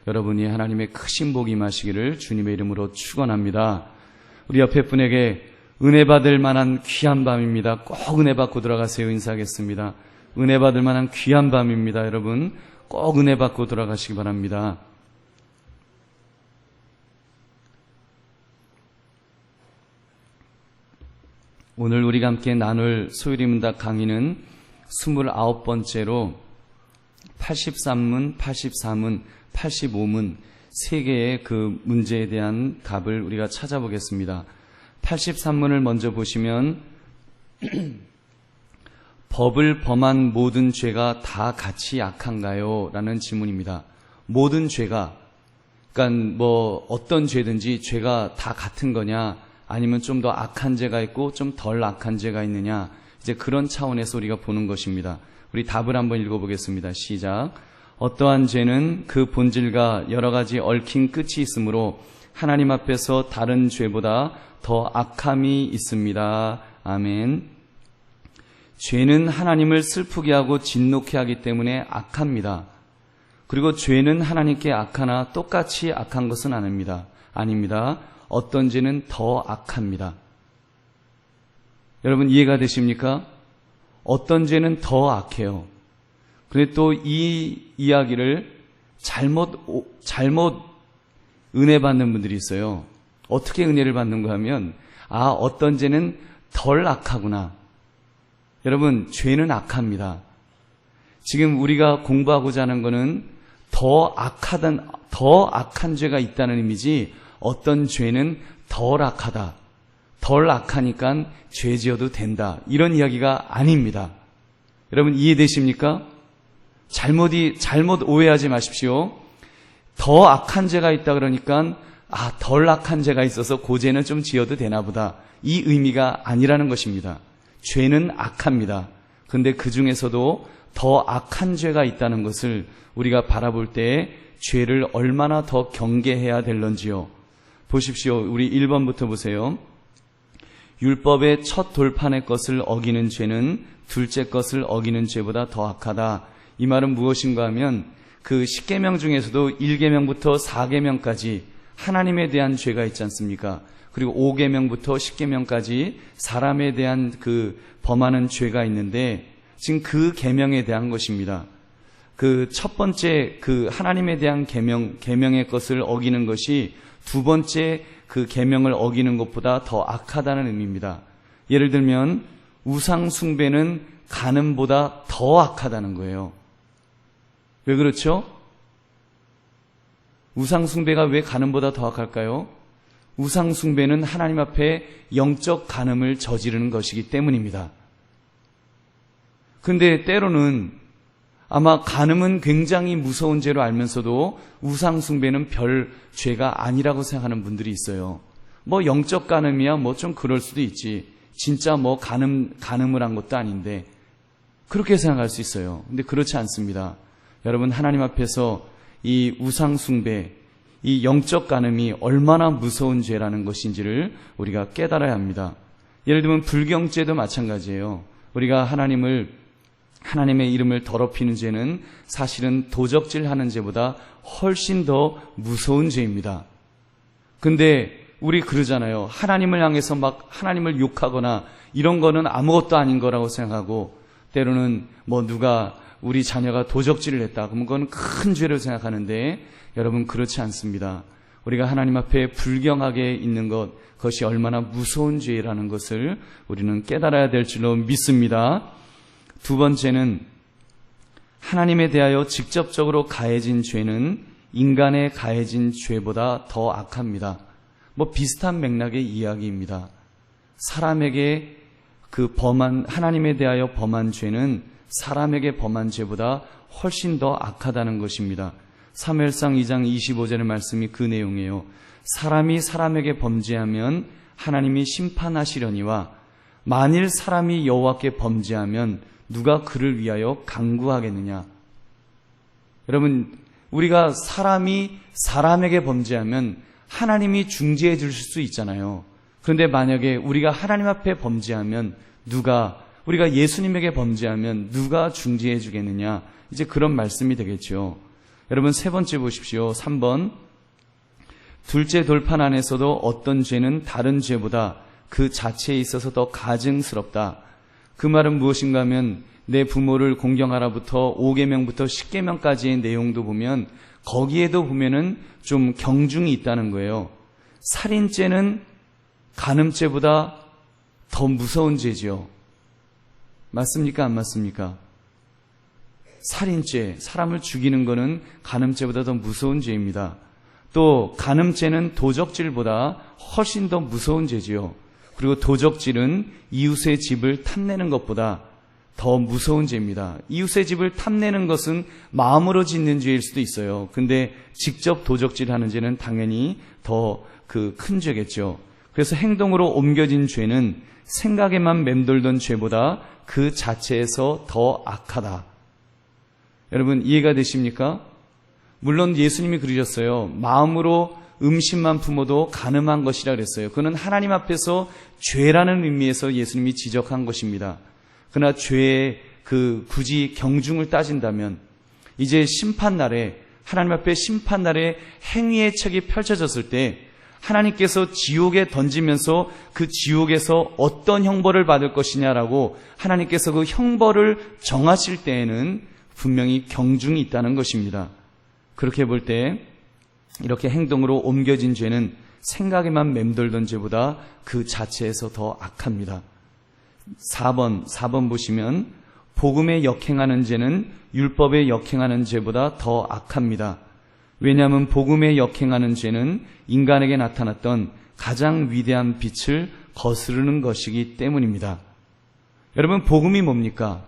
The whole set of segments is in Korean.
여러분이 하나님의 크신 복이 임하시기를 주님의 이름으로 축원합니다. 우리 옆에 분에게 은혜 받을 만한 귀한 밤입니다. 꼭 은혜 받고 들어가세요. 인사하겠습니다. 은혜 받을 만한 귀한 밤입니다. 여러분 꼭 은혜 받고 들어가시기 바랍니다. 오늘 우리가 함께 나눌 소율이문답 강의는 29번째로 83문, 84문, 85문 세 개의 그 문제에 대한 답을 우리가 찾아보겠습니다. 83문을 먼저 보시면 법을 범한 모든 죄가 다 같이 악한가요? 라는 질문입니다. 모든 죄가, 그러니까 뭐 어떤 죄든지 죄가 다 같은 거냐, 아니면 좀 더 악한 죄가 있고 좀 덜 악한 죄가 있느냐, 이제 그런 차원에서 우리가 보는 것입니다. 우리 답을 한번 읽어보겠습니다. 시작. 어떠한 죄는 그 본질과 여러 가지 얽힌 끝이 있으므로 하나님 앞에서 다른 죄보다 더 악함이 있습니다. 아멘. 죄는 하나님을 슬프게 하고 진노케 하기 때문에 악합니다. 그리고 죄는 하나님께 악하나 똑같이 악한 것은 아닙니다. 어떤 죄는 더 악합니다. 여러분 이해가 되십니까? 어떤 죄는 더 악해요. 그런데 또 이 이야기를 잘못 은혜 받는 분들이 있어요. 어떻게 은혜를 받는가 하면 어떤 죄는 덜 악하구나. 여러분 죄는 악합니다. 지금 우리가 공부하고자 하는 것은 더 악한 죄가 있다는 의미지 어떤 죄는 덜 악하다. 덜 악하니까 죄 지어도 된다. 이런 이야기가 아닙니다. 여러분 이해되십니까? 잘못 오해하지 마십시오. 더 악한 죄가 있다 그러니까 덜 악한 죄가 있어서 그 죄는 좀 지어도 되나 보다. 이 의미가 아니라는 것입니다. 죄는 악합니다. 그런데 그 중에서도 더 악한 죄가 있다는 것을 우리가 바라볼 때 죄를 얼마나 더 경계해야 될런지요. 보십시오. 우리 1번부터 보세요. 율법의 첫 돌판의 것을 어기는 죄는 둘째 것을 어기는 죄보다 더 악하다. 이 말은 무엇인가 하면 그 10계명 중에서도 1계명부터 4계명까지 하나님에 대한 죄가 있지 않습니까? 그리고 5계명부터 10계명까지 사람에 대한 그 범하는 죄가 있는데 지금 그 계명에 대한 것입니다. 그 첫 번째 그 하나님에 대한 계명의 것을 어기는 것이 두 번째 그 계명을 어기는 것보다 더 악하다는 의미입니다. 예를 들면 우상 숭배는 간음보다 더 악하다는 거예요. 왜 그렇죠? 우상 숭배가 왜 간음보다 더 악할까요? 우상 숭배는 하나님 앞에 영적 간음을 저지르는 것이기 때문입니다. 그런데 때로는 아마 간음은 굉장히 무서운 죄로 알면서도 우상 숭배는 별 죄가 아니라고 생각하는 분들이 있어요. 뭐 영적 간음이야 뭐 좀 그럴 수도 있지. 진짜 뭐 간음을 한 것도 아닌데 그렇게 생각할 수 있어요. 근데 그렇지 않습니다. 여러분 하나님 앞에서 이 우상 숭배, 이 영적 간음이 얼마나 무서운 죄라는 것인지를 우리가 깨달아야 합니다. 예를 들면 불경죄도 마찬가지예요. 우리가 하나님의 이름을 더럽히는 죄는 사실은 도적질하는 죄보다 훨씬 더 무서운 죄입니다. 근데 우리 그러잖아요. 하나님을 향해서 막 하나님을 욕하거나 이런 거는 아무것도 아닌 거라고 생각하고 때로는 뭐 누가 우리 자녀가 도적질을 했다 그러면 그건 큰 죄로 생각하는데 여러분 그렇지 않습니다. 우리가 하나님 앞에 불경하게 있는 그것이 얼마나 무서운 죄라는 것을 우리는 깨달아야 될 줄로 믿습니다. 두 번째는 하나님에 대하여 직접적으로 가해진 죄는 인간에 가해진 죄보다 더 악합니다. 뭐 비슷한 맥락의 이야기입니다. 사람에게 하나님에 대하여 범한 죄는 사람에게 범한 죄보다 훨씬 더 악하다는 것입니다. 사무엘상 2장 25절의 말씀이 그 내용이에요. 사람이 사람에게 범죄하면 하나님이 심판하시려니와 만일 사람이 여호와께 범죄하면 누가 그를 위하여 간구하겠느냐. 여러분 우리가 사람이 사람에게 범죄하면 하나님이 중재해 주실 수 있잖아요. 그런데 만약에 우리가 하나님 앞에 범죄하면 우리가 예수님에게 범죄하면 누가 중재해 주겠느냐. 이제 그런 말씀이 되겠죠. 여러분 세 번째 보십시오. 3번. 둘째 돌판 안에서도 어떤 죄는 다른 죄보다 그 자체에 있어서 더 가증스럽다. 그 말은 무엇인가 하면 내 부모를 공경하라부터 5계명부터 10계명까지의 내용도 보면 거기에도 보면은 좀 경중이 있다는 거예요. 살인죄는 간음죄보다 더 무서운 죄지요. 맞습니까? 안 맞습니까? 살인죄, 사람을 죽이는 것은 간음죄보다 더 무서운 죄입니다. 또 간음죄는 도적질보다 훨씬 더 무서운 죄지요. 그리고 도적질은 이웃의 집을 탐내는 것보다 더 무서운 죄입니다. 이웃의 집을 탐내는 것은 마음으로 짓는 죄일 수도 있어요. 근데 직접 도적질하는 죄는 당연히 더 큰 죄겠죠. 그래서 행동으로 옮겨진 죄는 생각에만 맴돌던 죄보다 그 자체에서 더 악하다. 여러분 이해가 되십니까? 물론 예수님이 그러셨어요. 마음으로 음식만 품어도 간음한 것이라 그랬어요. 그는 하나님 앞에서 죄라는 의미에서 예수님이 지적한 것입니다. 그러나 죄의 굳이 경중을 따진다면 이제 심판날에 하나님 앞에 심판날에 행위의 책이 펼쳐졌을 때 하나님께서 지옥에 던지면서 그 지옥에서 어떤 형벌을 받을 것이냐라고 하나님께서 그 형벌을 정하실 때에는 분명히 경중이 있다는 것입니다. 그렇게 볼 때 이렇게 행동으로 옮겨진 죄는 생각에만 맴돌던 죄보다 그 자체에서 더 악합니다. 4번 보시면 복음에 역행하는 죄는 율법에 역행하는 죄보다 더 악합니다. 왜냐하면 복음에 역행하는 죄는 인간에게 나타났던 가장 위대한 빛을 거스르는 것이기 때문입니다. 여러분 복음이 뭡니까?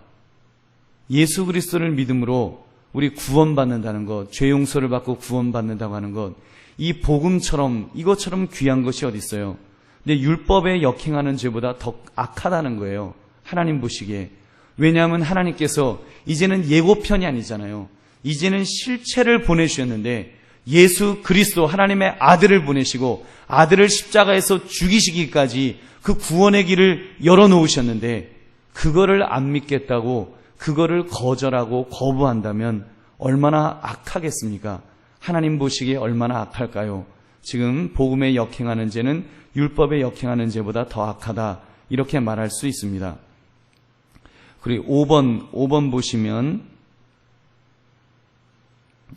예수 그리스도를 믿음으로 우리 구원받는다는 것, 죄 용서를 받고 구원받는다고 하는 것, 이 복음처럼 이것처럼 귀한 것이 어디 있어요? 근데 율법에 역행하는 죄보다 더 악하다는 거예요. 하나님 보시기에. 왜냐하면 하나님께서 이제는 예고편이 아니잖아요. 이제는 실체를 보내주셨는데 예수 그리스도 하나님의 아들을 보내시고 아들을 십자가에서 죽이시기까지 그 구원의 길을 열어놓으셨는데 그거를 안 믿겠다고 그거를 거절하고 거부한다면 얼마나 악하겠습니까? 하나님 보시기에 얼마나 악할까요? 지금 복음에 역행하는 죄는 율법에 역행하는 죄보다 더 악하다 이렇게 말할 수 있습니다. 그리고 5번 보시면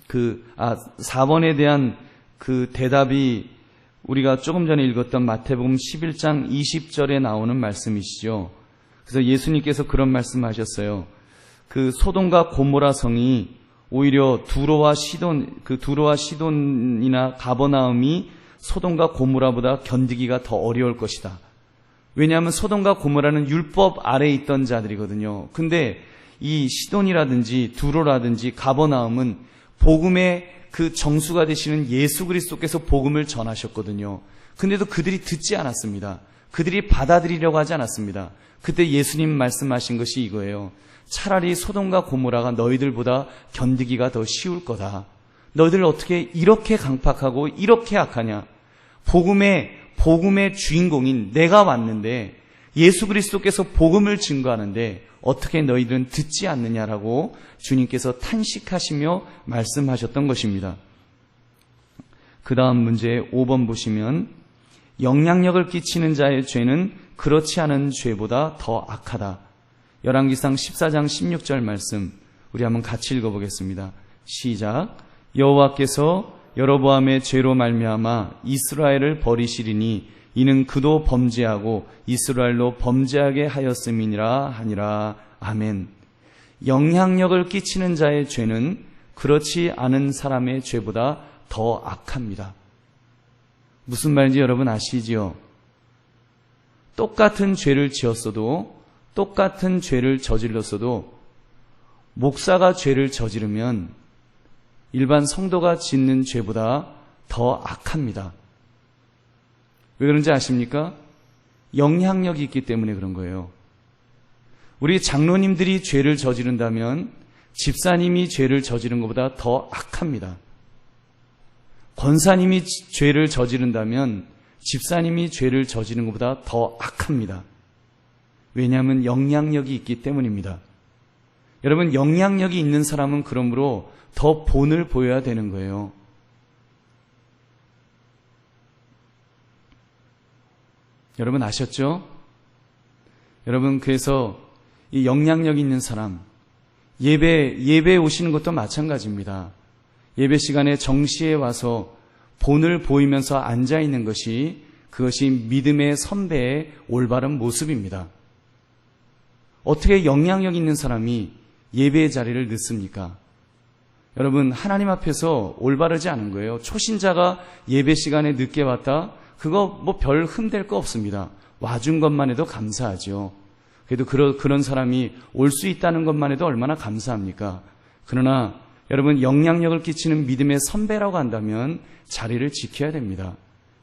4번에 대한 그 대답이 우리가 조금 전에 읽었던 마태복음 11장 20절에 나오는 말씀이시죠. 그래서 예수님께서 그런 말씀하셨어요. 그 소돔과 고모라 성이 오히려 두로와 시돈이나 가버나움이 소돔과 고모라보다 견디기가 더 어려울 것이다. 왜냐하면 소돔과 고모라는 율법 아래에 있던 자들이거든요. 근데 이 시돈이라든지 두로라든지 가버나움은 복음의 그 정수가 되시는 예수 그리스도께서 복음을 전하셨거든요. 근데도 그들이 듣지 않았습니다. 그들이 받아들이려고 하지 않았습니다. 그때 예수님 말씀하신 것이 이거예요. 차라리 소돔과 고모라가 너희들보다 견디기가 더 쉬울 거다. 너희들 어떻게 이렇게 강팍하고 이렇게 악하냐. 복음의 주인공인 내가 왔는데 예수 그리스도께서 복음을 증거하는데 어떻게 너희들은 듣지 않느냐라고 주님께서 탄식하시며 말씀하셨던 것입니다. 그 다음 문제 5번 보시면 영향력을 끼치는 자의 죄는 그렇지 않은 죄보다 더 악하다. 열왕기상 14장 16절 말씀 우리 한번 같이 읽어보겠습니다. 시작. 여호와께서 여로보암의 죄로 말미암아 이스라엘을 버리시리니 이는 그도 범죄하고 이스라엘로 범죄하게 하였음이니라 하니라. 아멘. 영향력을 끼치는 자의 죄는 그렇지 않은 사람의 죄보다 더 악합니다. 무슨 말인지 여러분 아시지요? 똑같은 죄를 지었어도 똑같은 죄를 저질렀어도 목사가 죄를 저지르면 일반 성도가 짓는 죄보다 더 악합니다. 왜 그런지 아십니까? 영향력이 있기 때문에 그런 거예요. 우리 장로님들이 죄를 저지른다면 집사님이 죄를 저지른 것보다 더 악합니다. 권사님이 죄를 저지른다면 집사님이 죄를 저지른 것보다 더 악합니다. 왜냐하면 영향력이 있기 때문입니다. 여러분, 영향력이 있는 사람은 그러므로 더 본을 보여야 되는 거예요. 여러분 아셨죠? 여러분, 그래서 이 영향력 있는 사람, 예배에 오시는 것도 마찬가지입니다. 예배 시간에 정시에 와서 본을 보이면서 앉아 있는 것이, 그것이 믿음의 선배의 올바른 모습입니다. 어떻게 영향력 있는 사람이 예배의 자리를 늦습니까? 여러분, 하나님 앞에서 올바르지 않은 거예요. 초신자가 예배 시간에 늦게 왔다? 그거 뭐 별 흠될 거 없습니다. 와준 것만 해도 감사하죠. 그래도 그런 사람이 올 수 있다는 것만 해도 얼마나 감사합니까? 그러나 여러분, 영향력을 끼치는 믿음의 선배라고 한다면 자리를 지켜야 됩니다.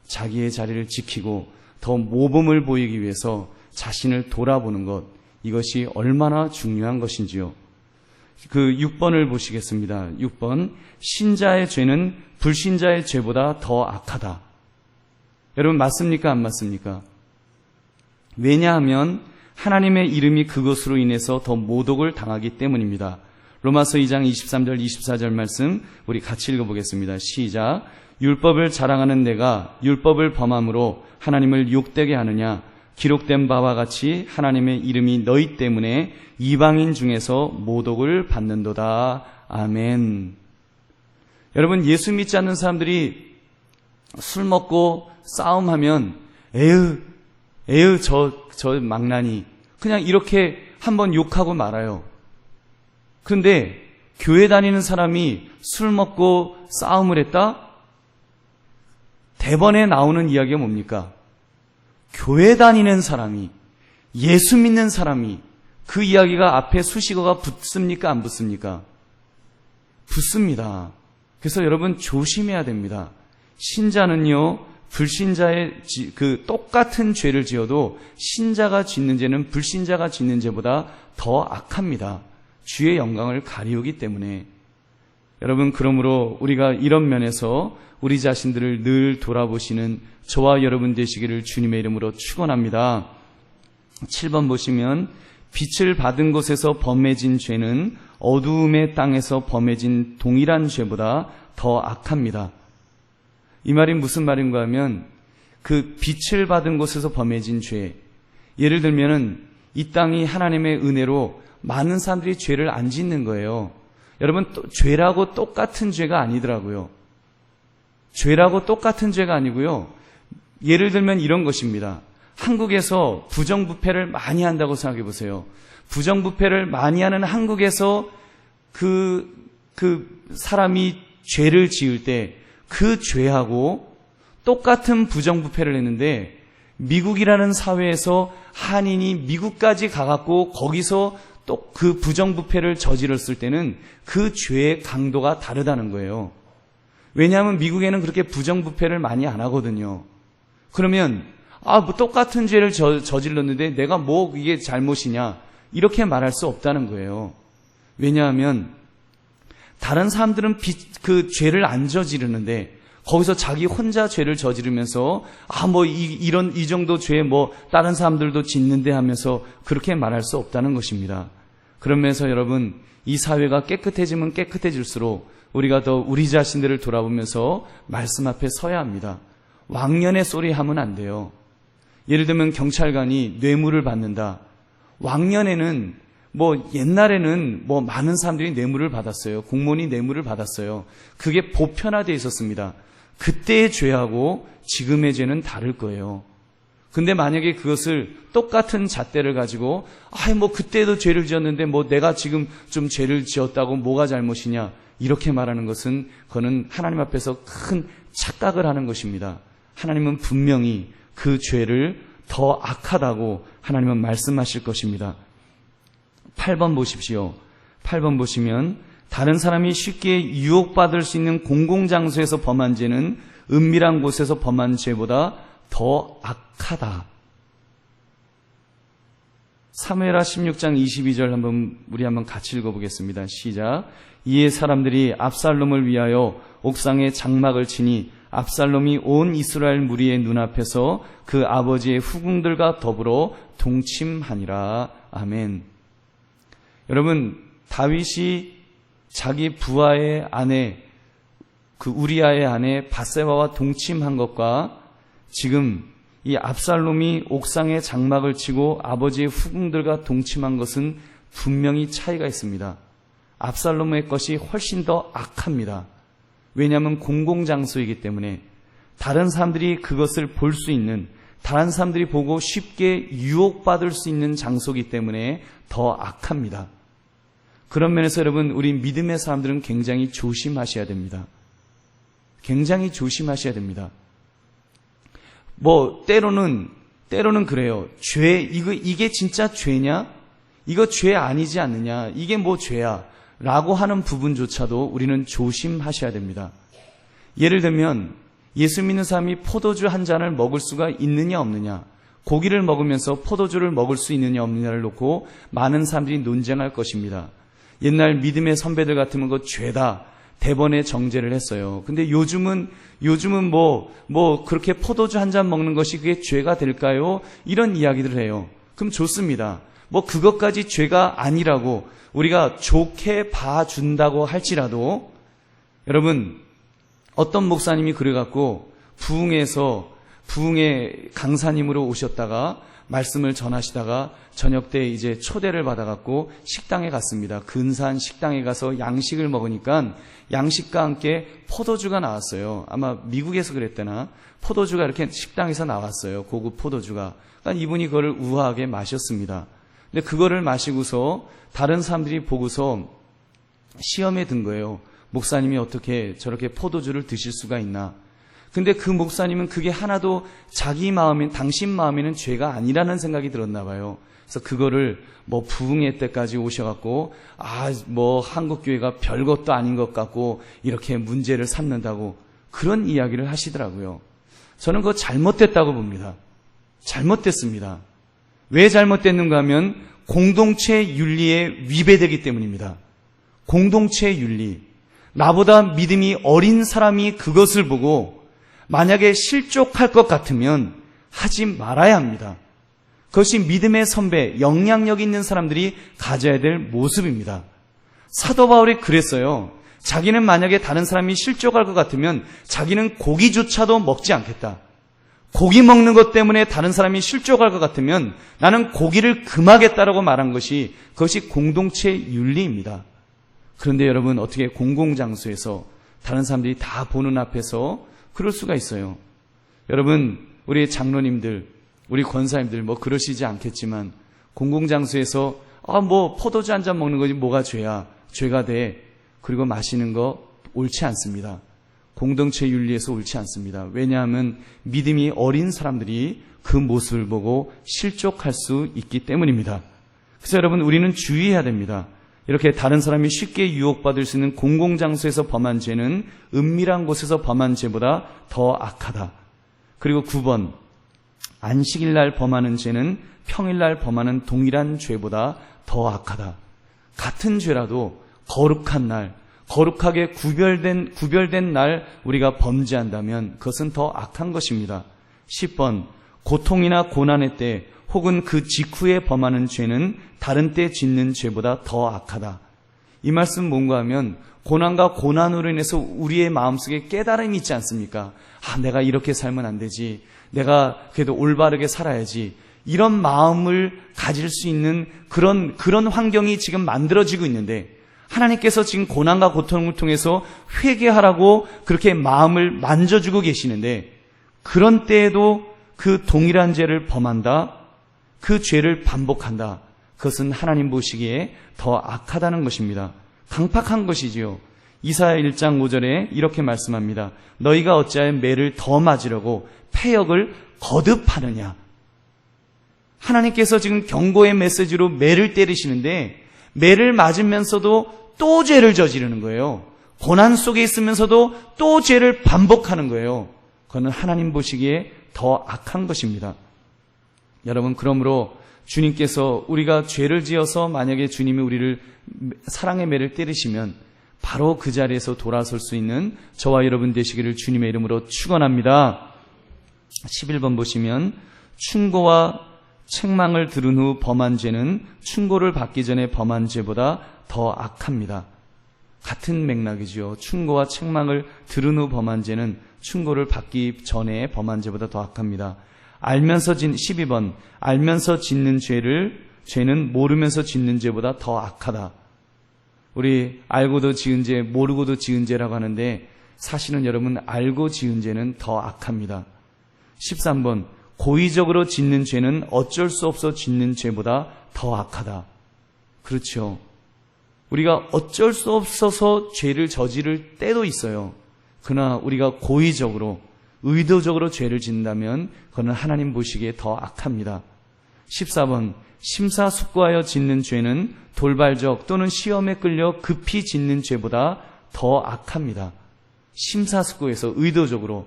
자기의 자리를 지키고 더 모범을 보이기 위해서 자신을 돌아보는 것, 이것이 얼마나 중요한 것인지요. 그 6번을 보시겠습니다. 6번, 신자의 죄는 불신자의 죄보다 더 악하다. 여러분, 맞습니까? 안 맞습니까? 왜냐하면 하나님의 이름이 그것으로 인해서 더 모독을 당하기 때문입니다. 로마서 2장 23절 24절 말씀 우리 같이 읽어보겠습니다. 시작. 율법을 자랑하는 내가 율법을 범함으로 하나님을 욕되게 하느냐? 기록된 바와 같이 하나님의 이름이 너희 때문에 이방인 중에서 모독을 받는도다. 아멘. 여러분, 예수 믿지 않는 사람들이 술 먹고 싸움하면 에휴 저 망나니, 그냥 이렇게 한번 욕하고 말아요. 그런데 교회 다니는 사람이 술 먹고 싸움을 했다? 대번에 나오는 이야기가 뭡니까? 교회 다니는 사람이, 예수 믿는 사람이 그 이야기가 앞에 수식어가 붙습니까? 안 붙습니까? 붙습니다. 그래서 여러분 조심해야 됩니다. 신자는요, 불신자의 그 똑같은 죄를 지어도 신자가 짓는 죄는 불신자가 짓는 죄보다 더 악합니다. 주의 영광을 가리우기 때문에. 여러분, 그러므로 우리가 이런 면에서 우리 자신들을 늘 돌아보시는 저와 여러분 되시기를 주님의 이름으로 축원합니다. 7번 보시면, 빛을 받은 곳에서 범해진 죄는 어두움의 땅에서 범해진 동일한 죄보다 더 악합니다. 이 말이 무슨 말인가 하면, 그 빛을 받은 곳에서 범해진 죄, 예를 들면은 이 땅이 하나님의 은혜로 많은 사람들이 죄를 안 짓는 거예요. 여러분, 죄라고 똑같은 죄가 아니더라고요. 죄라고 똑같은 죄가 아니고요. 예를 들면 이런 것입니다. 한국에서 부정부패를 많이 한다고 생각해 보세요. 부정부패를 많이 하는 한국에서 그 사람이 죄를 지을 때 그 죄하고 똑같은 부정부패를 했는데, 미국이라는 사회에서 한인이 미국까지 가갖고 거기서 또 그 부정부패를 저질렀을 때는 그 죄의 강도가 다르다는 거예요. 왜냐하면 미국에는 그렇게 부정부패를 많이 안 하거든요. 그러면 뭐 똑같은 죄를 저질렀는데 내가 뭐 이게 잘못이냐, 이렇게 말할 수 없다는 거예요. 왜냐하면 다른 사람들은 그 죄를 안 저지르는데 거기서 자기 혼자 죄를 저지르면서 이 정도 죄 다른 사람들도 짓는데 하면서 그렇게 말할 수 없다는 것입니다. 그러면서 여러분, 이 사회가 깨끗해지면 깨끗해질수록 우리가 더 우리 자신들을 돌아보면서 말씀 앞에 서야 합니다. 왕년의 소리 하면 안 돼요. 예를 들면 경찰관이 뇌물을 받는다. 왕년에는 옛날에는 많은 사람들이 뇌물을 받았어요. 공무원이 뇌물을 받았어요. 그게 보편화되어 있었습니다. 그때의 죄하고 지금의 죄는 다를 거예요. 근데 만약에 그것을 똑같은 잣대를 가지고 그때도 죄를 지었는데 내가 지금 좀 죄를 지었다고 뭐가 잘못이냐, 이렇게 말하는 것은 그거는 하나님 앞에서 큰 착각을 하는 것입니다. 하나님은 분명히 그 죄를 더 악하다고 하나님은 말씀하실 것입니다. 8번 보십시오. 8번 보시면, 다른 사람이 쉽게 유혹받을 수 있는 공공장소에서 범한 죄는 은밀한 곳에서 범한 죄보다 더 악하다. 사무엘하 16장 22절 우리 한번 같이 읽어보겠습니다. 시작. 이에 사람들이 압살롬을 위하여 옥상에 장막을 치니 압살롬이 온 이스라엘 무리의 눈앞에서 그 아버지의 후궁들과 더불어 동침하니라. 아멘. 여러분, 다윗이 자기 부하의 아내, 그 우리아의 아내 밧세바와 동침한 것과 지금 이 압살롬이 옥상에 장막을 치고 아버지의 후궁들과 동침한 것은 분명히 차이가 있습니다. 압살롬의 것이 훨씬 더 악합니다. 왜냐하면 공공장소이기 때문에 다른 사람들이 그것을 볼 수 있는, 다른 사람들이 보고 쉽게 유혹받을 수 있는 장소이기 때문에 더 악합니다. 그런 면에서 여러분, 우리 믿음의 사람들은 굉장히 조심하셔야 됩니다. 굉장히 조심하셔야 됩니다. 때로는 그래요. 이게 진짜 죄냐? 이거 죄 아니지 않느냐? 이게 뭐 죄야? 라고 하는 부분조차도 우리는 조심하셔야 됩니다. 예를 들면, 예수 믿는 사람이 포도주 한 잔을 먹을 수가 있느냐 없느냐, 고기를 먹으면서 포도주를 먹을 수 있느냐 없느냐를 놓고 많은 사람들이 논쟁할 것입니다. 옛날 믿음의 선배들 같으면 그거 죄다, 대번에 정죄를 했어요. 근데 요즘은 그렇게 포도주 한 잔 먹는 것이 그게 죄가 될까요? 이런 이야기들을 해요. 그럼 좋습니다. 그것까지 죄가 아니라고 우리가 좋게 봐준다고 할지라도, 여러분, 어떤 목사님이 그래갖고 부흥의 강사님으로 오셨다가 말씀을 전하시다가 저녁 때 이제 초대를 받아갖고 식당에 갔습니다. 근사한 식당에 가서 양식을 먹으니까 양식과 함께 포도주가 나왔어요. 아마 미국에서 그랬대나 포도주가 이렇게 식당에서 나왔어요. 고급 포도주가. 그러니까 이분이 그거를 우아하게 마셨습니다. 근데 그거를 마시고서 다른 사람들이 보고서 시험에 든 거예요. 목사님이 어떻게 저렇게 포도주를 드실 수가 있나. 근데 그 목사님은 그게 하나도 당신 마음에는 죄가 아니라는 생각이 들었나 봐요. 그래서 그거를 부흥회 때까지 오셔갖고 한국교회가 별것도 아닌 것 같고 이렇게 문제를 삼는다고 그런 이야기를 하시더라고요. 저는 그거 잘못됐다고 봅니다. 잘못됐습니다. 왜 잘못됐는가 하면 공동체 윤리에 위배되기 때문입니다. 공동체 윤리. 나보다 믿음이 어린 사람이 그것을 보고 만약에 실족할 것 같으면 하지 말아야 합니다. 그것이 믿음의 선배, 영향력 있는 사람들이 가져야 될 모습입니다. 사도 바울이 그랬어요. 자기는 만약에 다른 사람이 실족할 것 같으면 자기는 고기조차도 먹지 않겠다. 고기 먹는 것 때문에 다른 사람이 실족할 것 같으면 나는 고기를 금하겠다라고 말한 것이, 그것이 공동체 윤리입니다. 그런데 여러분, 어떻게 공공장소에서 다른 사람들이 다 보는 앞에서 그럴 수가 있어요. 여러분, 우리 장로님들, 우리 권사님들 그러시지 않겠지만 공공장소에서 포도주 한 잔 먹는 거지 뭐가 죄야, 죄가 돼, 그리고 마시는 거 옳지 않습니다. 공동체 윤리에서 옳지 않습니다. 왜냐하면 믿음이 어린 사람들이 그 모습을 보고 실족할 수 있기 때문입니다. 그래서 여러분, 우리는 주의해야 됩니다. 이렇게 다른 사람이 쉽게 유혹받을 수 있는 공공장소에서 범한 죄는 은밀한 곳에서 범한 죄보다 더 악하다. 그리고 9번, 안식일날 범하는 죄는 평일날 범하는 동일한 죄보다 더 악하다. 같은 죄라도 거룩한 날, 거룩하게 구별된 날 우리가 범죄한다면 그것은 더 악한 것입니다. 10번, 고통이나 고난의 때 혹은 그 직후에 범하는 죄는 다른 때 짓는 죄보다 더 악하다. 이 말씀은 뭔가 하면 고난과 고난으로 인해서 우리의 마음속에 깨달음이 있지 않습니까? 내가 이렇게 살면 안 되지. 내가 그래도 올바르게 살아야지. 이런 마음을 가질 수 있는 그런 환경이 지금 만들어지고 있는데, 하나님께서 지금 고난과 고통을 통해서 회개하라고 그렇게 마음을 만져주고 계시는데, 그런 때에도 그 동일한 죄를 범한다, 그 죄를 반복한다. 그것은 하나님 보시기에 더 악하다는 것입니다. 강팍한 것이지요. 이사야 1장 5절에 이렇게 말씀합니다. 너희가 어찌하여 매를 더 맞으려고 패역을 거듭하느냐. 하나님께서 지금 경고의 메시지로 매를 때리시는데, 매를 맞으면서도 또 죄를 저지르는 거예요. 고난 속에 있으면서도 또 죄를 반복하는 거예요. 그거는 하나님 보시기에 더 악한 것입니다. 여러분, 그러므로 주님께서 우리가 죄를 지어서 만약에 주님이 우리를 사랑의 매를 때리시면 바로 그 자리에서 돌아설 수 있는 저와 여러분 되시기를 주님의 이름으로 축원합니다. 11번 보시면, 충고와 책망을 들은 후 범한 죄는 충고를 받기 전에 범한 죄보다 더 악합니다. 같은 맥락이지요. 충고와 책망을 들은 후 범한 죄는 충고를 받기 전에 범한 죄보다 더 악합니다. 12번 알면서 짓는 죄는 모르면서 짓는 죄보다 더 악하다. 우리 알고도 지은 죄, 모르고도 지은 죄라고 하는데 사실은 여러분 알고 지은 죄는 더 악합니다. 13번 고의적으로 짓는 죄는 어쩔 수 없어 짓는 죄보다 더 악하다. 그렇죠. 우리가 어쩔 수 없어서 죄를 저지를 때도 있어요. 그러나 우리가 고의적으로 의도적으로 죄를 짓는다면 그건 하나님 보시기에 더 악합니다. 14번 심사숙고하여 짓는 죄는 돌발적 또는 시험에 끌려 급히 짓는 죄보다 더 악합니다. 심사숙고해서 의도적으로.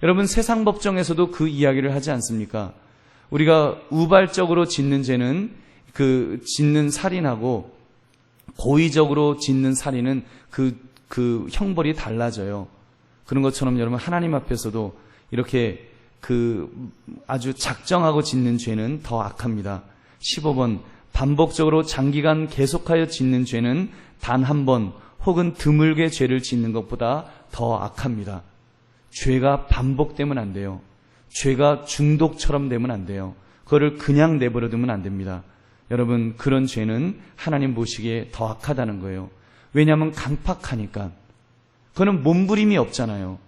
여러분 세상 법정에서도 그 이야기를 하지 않습니까? 우리가 우발적으로 짓는 죄는 그 짓는 살인하고 고의적으로 짓는 살인은 그 형벌이 달라져요. 그런 것처럼 여러분 하나님 앞에서도 이렇게 아주 작정하고 짓는 죄는 더 악합니다. 15번 반복적으로 장기간 계속하여 짓는 죄는 단 한 번 혹은 드물게 죄를 짓는 것보다 더 악합니다. 죄가 반복되면 안 돼요. 죄가 중독처럼 되면 안 돼요. 그거를 그냥 내버려 두면 안 됩니다. 여러분 그런 죄는 하나님 보시기에 더 악하다는 거예요. 왜냐하면 강팍하니까. 그거는 몸부림이 없잖아요.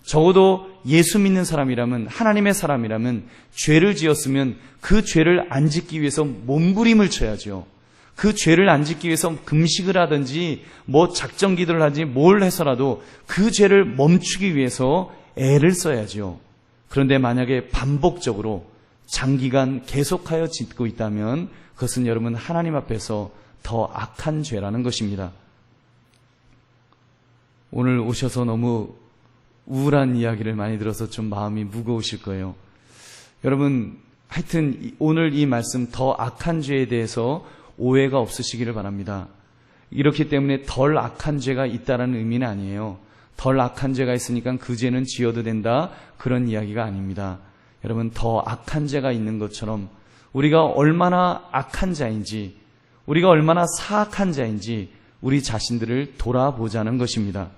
적어도 예수 믿는 사람이라면, 하나님의 사람이라면 죄를 지었으면 그 죄를 안 짓기 위해서 몸부림을 쳐야죠. 그 죄를 안 짓기 위해서 금식을 하든지 작정 기도를 하든지 뭘 해서라도 그 죄를 멈추기 위해서 애를 써야죠. 그런데 만약에 반복적으로 장기간 계속하여 짓고 있다면 그것은 여러분 하나님 앞에서 더 악한 죄라는 것입니다. 오늘 오셔서 너무 우울한 이야기를 많이 들어서 좀 마음이 무거우실 거예요. 여러분 하여튼 오늘 이 말씀 더 악한 죄에 대해서 오해가 없으시기를 바랍니다. 이렇기 때문에 덜 악한 죄가 있다는 의미는 아니에요. 덜 악한 죄가 있으니까 그 죄는 지어도 된다 그런 이야기가 아닙니다. 여러분 더 악한 죄가 있는 것처럼 우리가 얼마나 악한 자인지, 우리가 얼마나 사악한 자인지 우리 자신들을 돌아보자는 것입니다.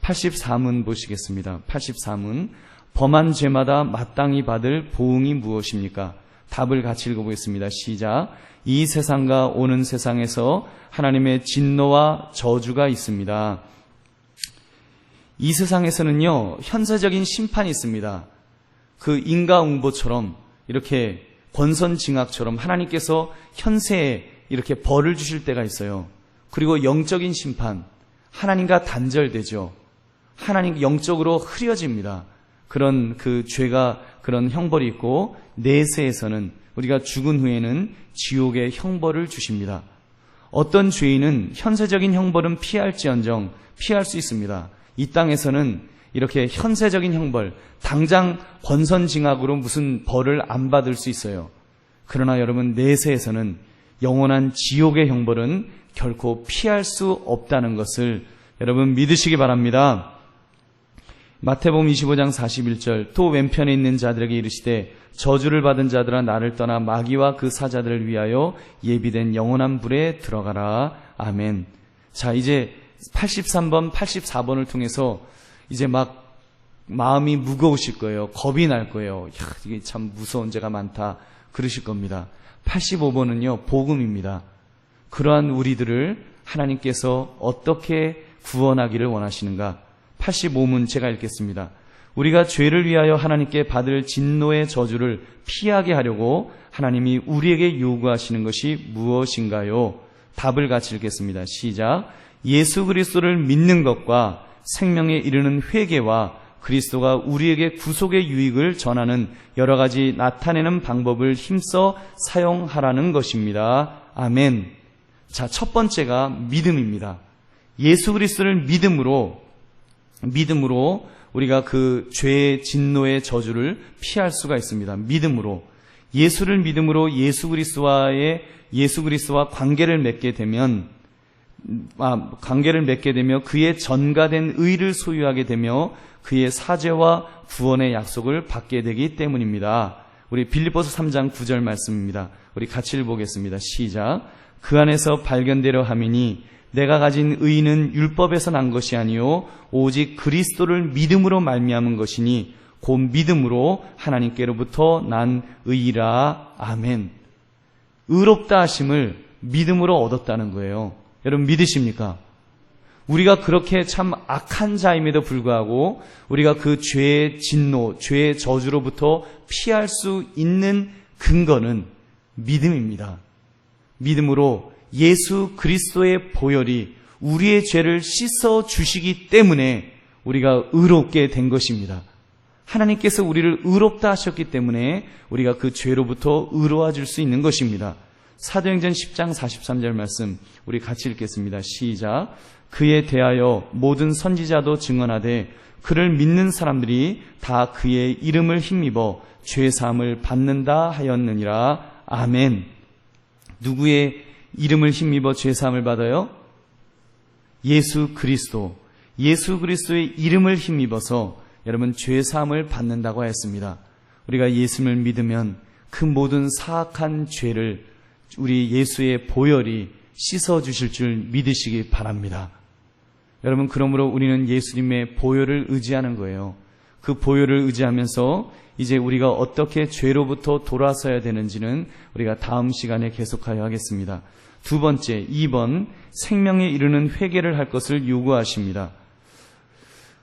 84문 보시겠습니다. 84문 범한 죄마다 마땅히 받을 보응이 무엇입니까? 답을 같이 읽어보겠습니다. 시작. 이 세상과 오는 세상에서 하나님의 진노와 저주가 있습니다. 이 세상에서는요, 현세적인 심판이 있습니다. 그 인과응보처럼 이렇게 권선징악처럼 하나님께서 현세에 이렇게 벌을 주실 때가 있어요. 그리고 영적인 심판, 하나님과 단절되죠. 하나님 영적으로 흐려집니다. 그런 그 죄가 그런 형벌이 있고 내세에서는 우리가 죽은 후에는 지옥의 형벌을 주십니다. 어떤 죄인은 현세적인 형벌은 피할지언정 피할 수 있습니다. 이 땅에서는 이렇게 현세적인 형벌, 당장 권선징악으로 무슨 벌을 안 받을 수 있어요. 그러나 여러분 내세에서는 영원한 지옥의 형벌은 결코 피할 수 없다는 것을 여러분 믿으시기 바랍니다. 마태복음 25장 41절 또 왼편에 있는 자들에게 이르시되 저주를 받은 자들아 나를 떠나 마귀와 그 사자들을 위하여 예비된 영원한 불에 들어가라. 아멘. 자, 이제 83번, 84번을 통해서 이제 막 마음이 무거우실 거예요. 겁이 날 거예요. 야, 이게 참 무서운 죄가 많다. 그러실 겁니다. 85번은요, 복음입니다. 그러한 우리들을 하나님께서 어떻게 구원하기를 원하시는가? 85문 제가 읽겠습니다. 우리가 죄를 위하여 하나님께 받을 진노의 저주를 피하게 하려고 하나님이 우리에게 요구하시는 것이 무엇인가요? 답을 같이 읽겠습니다. 시작. 예수 그리스도를 믿는 것과 생명에 이르는 회개와 그리스도가 우리에게 구속의 유익을 전하는 여러 가지 나타내는 방법을 힘써 사용하라는 것입니다. 아멘. 자, 첫 번째가 믿음입니다. 예수 그리스도를 믿음으로 우리가 그 죄의 진노의 저주를 피할 수가 있습니다. 믿음으로. 예수를 믿음으로 예수 그리스도와 관계를 맺게 되며 그의 전가된 의를 소유하게 되며 그의 사죄와 구원의 약속을 받게 되기 때문입니다. 우리 빌립보서 3장 9절 말씀입니다. 우리 같이 읽어보겠습니다. 시작. 그 안에서 발견되려 함이니 내가 가진 의는 율법에서 난 것이 아니요 오직 그리스도를 믿음으로 말미암은 것이니 곧 믿음으로 하나님께로부터 난 의라. 아멘. 의롭다 하심을 믿음으로 얻었다는 거예요. 여러분 믿으십니까? 우리가 그렇게 참 악한 자임에도 불구하고 우리가 그 죄의 진노, 죄의 저주로부터 피할 수 있는 근거는 믿음입니다. 믿음으로 예수 그리스도의 보혈이 우리의 죄를 씻어 주시기 때문에 우리가 의롭게 된 것입니다. 하나님께서 우리를 의롭다 하셨기 때문에 우리가 그 죄로부터 의로워질 수 있는 것입니다. 사도행전 10장 43절 말씀 우리 같이 읽겠습니다. 시작. 그에 대하여 모든 선지자도 증언하되 그를 믿는 사람들이 다 그의 이름을 힘입어 죄사함을 받는다 하였느니라. 아멘. 누구의 이름을 힘입어 죄사함을 받아요? 예수 그리스도. 예수 그리스도의 이름을 힘입어서 여러분 죄사함을 받는다고 했습니다. 우리가 예수를 믿으면 그 모든 사악한 죄를 우리 예수의 보혈이 씻어주실 줄 믿으시기 바랍니다. 여러분 그러므로 우리는 예수님의 보혈을 의지하는 거예요. 그 보혈을 의지하면서 이제 우리가 어떻게 죄로부터 돌아서야 되는지는 우리가 다음 시간에 계속하여 하겠습니다. 두 번째, 2번 생명에 이르는 회개를 할 것을 요구하십니다.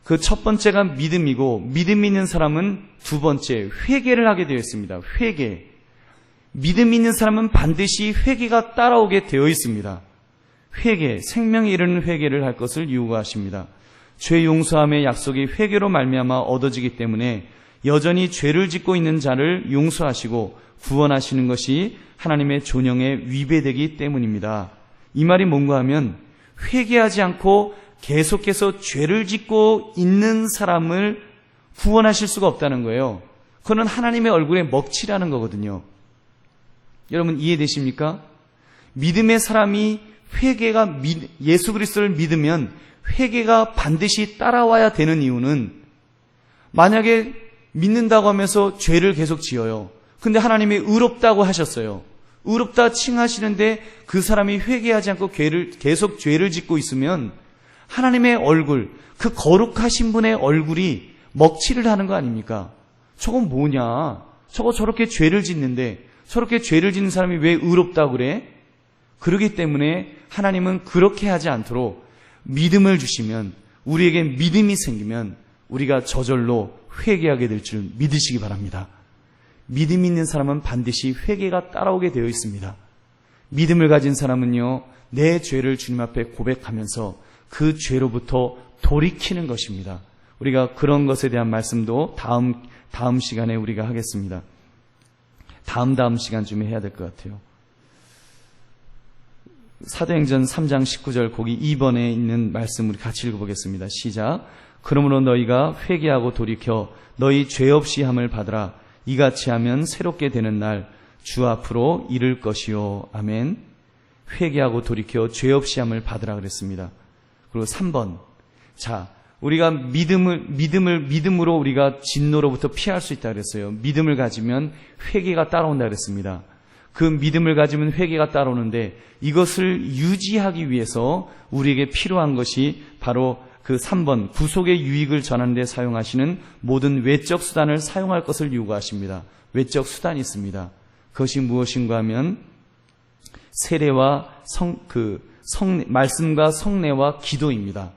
그 첫 번째가 믿음이고 믿음 있는 사람은 두 번째 회개를 하게 되어 있습니다. 회개. 믿음 있는 사람은 반드시 회개가 따라오게 되어 있습니다. 회개, 생명에 이르는 회개를 할 것을 요구하십니다. 죄 용서함의 약속이 회개로 말미암아 얻어지기 때문에 여전히 죄를 짓고 있는 자를 용서하시고 구원하시는 것이 하나님의 존영에 위배되기 때문입니다. 이 말이 뭔가 하면 회개하지 않고 계속해서 죄를 짓고 있는 사람을 구원하실 수가 없다는 거예요. 그거는 하나님의 얼굴에 먹칠하는 거거든요. 여러분 이해되십니까? 믿음의 사람이 회개가 예수 그리스도를 믿으면 회개가 반드시 따라와야 되는 이유는 만약에 믿는다고 하면서 죄를 계속 지어요. 근데 하나님이 의롭다고 하셨어요. 의롭다 칭하시는데 그 사람이 회개하지 않고 계속 죄를 짓고 있으면 하나님의 얼굴, 그 거룩하신 분의 얼굴이 먹칠을 하는 거 아닙니까? 저건 뭐냐? 저거 저렇게 죄를 짓는데 저렇게 죄를 짓는 사람이 왜 의롭다고 그래? 그러기 때문에 하나님은 그렇게 하지 않도록 믿음을 주시면, 우리에게 믿음이 생기면 우리가 저절로 회개하게 될 줄 믿으시기 바랍니다. 믿음 있는 사람은 반드시 회개가 따라오게 되어 있습니다. 믿음을 가진 사람은요, 내 죄를 주님 앞에 고백하면서 그 죄로부터 돌이키는 것입니다. 우리가 그런 것에 대한 말씀도 다음 시간에 우리가 하겠습니다. 다음 시간쯤에 해야 될 것 같아요. 사도행전 3장 19절 거기 2번에 있는 말씀 우리 같이 읽어보겠습니다. 시작. 그러므로 너희가 회개하고 돌이켜 너희 죄 없이 함을 받으라. 이같이 하면 새롭게 되는 날 주 앞으로 이를 것이요. 아멘. 회개하고 돌이켜 죄 없이 함을 받으라 그랬습니다. 그리고 3번. 자, 우리가 믿음으로 우리가 진노로부터 피할 수 있다 그랬어요. 믿음을 가지면 회개가 따라온다 그랬습니다. 그 믿음을 가지면 회개가 따라오는데 이것을 유지하기 위해서 우리에게 필요한 것이 바로 그 3번 구속의 유익을 전하는 데 사용하시는 모든 외적 수단을 사용할 것을 요구하십니다. 외적 수단이 있습니다. 그것이 무엇인가 하면 세례와 말씀과 성례와 기도입니다.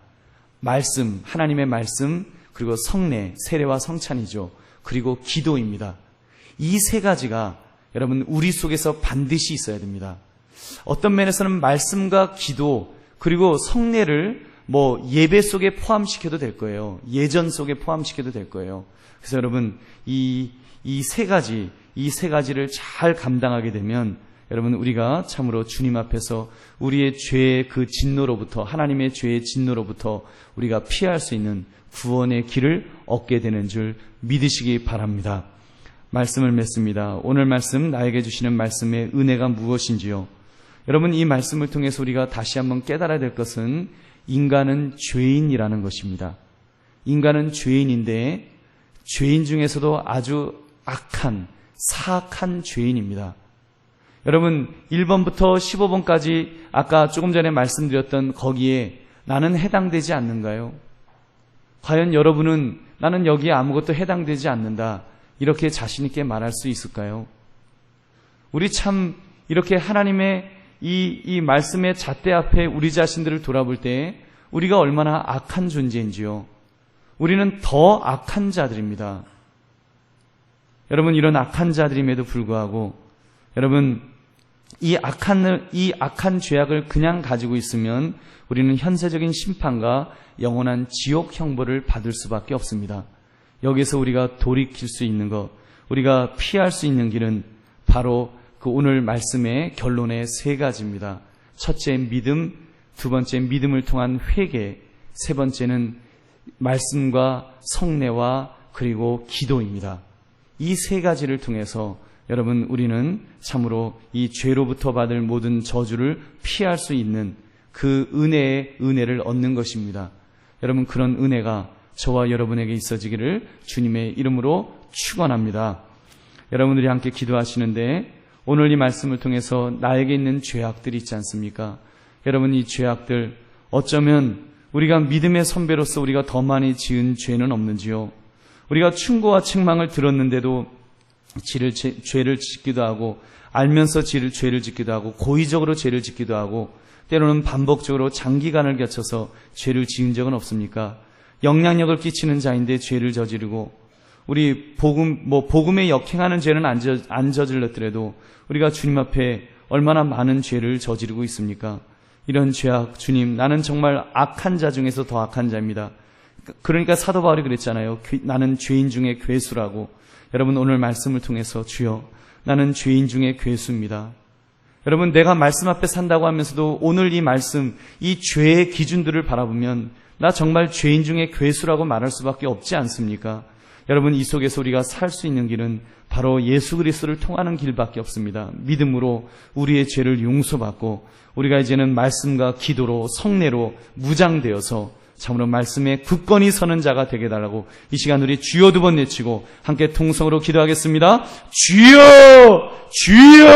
말씀, 하나님의 말씀, 그리고 성례, 세례와 성찬이죠. 그리고 기도입니다. 이 세 가지가 여러분 우리 속에서 반드시 있어야 됩니다. 어떤 면에서는 말씀과 기도 그리고 성례를 예배 속에 포함시켜도 될 거예요. 예전 속에 포함시켜도 될 거예요. 그래서 여러분 이 세 가지를 잘 감당하게 되면 여러분 우리가 참으로 주님 앞에서 우리의 죄의 그 진노로부터, 하나님의 죄의 진노로부터 우리가 피할 수 있는 구원의 길을 얻게 되는 줄 믿으시기 바랍니다. 말씀을 맺습니다. 오늘 말씀, 나에게 주시는 말씀의 은혜가 무엇인지요? 여러분 이 말씀을 통해서 우리가 다시 한번 깨달아야 될 것은 인간은 죄인이라는 것입니다. 인간은 죄인인데 죄인 중에서도 아주 악한 사악한 죄인입니다. 여러분 1번부터 15번까지 아까 조금 전에 말씀드렸던 거기에 나는 해당되지 않는가요? 과연 여러분은 나는 여기에 아무것도 해당되지 않는다 이렇게 자신 있게 말할 수 있을까요? 우리 참 이렇게 하나님의 이 말씀의 잣대 앞에 우리 자신들을 돌아볼 때 우리가 얼마나 악한 존재인지요. 우리는 더 악한 자들입니다. 여러분 이런 악한 자들임에도 불구하고 여러분 이 악한 죄악을 그냥 가지고 있으면 우리는 현세적인 심판과 영원한 지옥 형벌을 받을 수밖에 없습니다. 여기서 우리가 돌이킬 수 있는 것, 우리가 피할 수 있는 길은 바로 그 오늘 말씀의 결론의 세 가지입니다. 첫째 믿음, 두 번째 믿음을 통한 회개, 세 번째는 말씀과 성례와 그리고 기도입니다. 이 세 가지를 통해서 여러분 우리는 참으로 이 죄로부터 받을 모든 저주를 피할 수 있는 그 은혜를 얻는 것입니다. 여러분 그런 은혜가 저와 여러분에게 있어지기를 주님의 이름으로 축원합니다. 여러분들이 함께 기도하시는데 오늘 이 말씀을 통해서 나에게 있는 죄악들이 있지 않습니까? 여러분 이 죄악들 어쩌면 우리가 믿음의 선배로서 우리가 더 많이 지은 죄는 없는지요? 우리가 충고와 책망을 들었는데도 죄를 짓기도 하고 알면서 죄를 짓기도 하고 고의적으로 죄를 짓기도 하고 때로는 반복적으로 장기간을 거쳐서 죄를 지은 적은 없습니까? 영향력을 끼치는 자인데 죄를 저지르고 우리 복음에 역행하는 죄는 안 저질렀더라도 우리가 주님 앞에 얼마나 많은 죄를 저지르고 있습니까? 이런 죄악, 주님 나는 정말 악한 자 중에서 더 악한 자입니다. 그러니까 사도 바울이 그랬잖아요. 나는 죄인 중에 괴수라고. 여러분 오늘 말씀을 통해서 주여 나는 죄인 중에 괴수입니다. 여러분 내가 말씀 앞에 산다고 하면서도 오늘 이 말씀, 이 죄의 기준들을 바라보면 나 정말 죄인 중에 괴수라고 말할 수밖에 없지 않습니까? 여러분 이 속에서 우리가 살 수 있는 길은 바로 예수 그리스도를 통하는 길밖에 없습니다. 믿음으로 우리의 죄를 용서받고 우리가 이제는 말씀과 기도로 성례로 무장되어서 참으로 말씀에 굳건히 서는 자가 되게 달라고 이 시간 우리 주여 두 번 외치고 함께 통성으로 기도하겠습니다. 주여! 주여!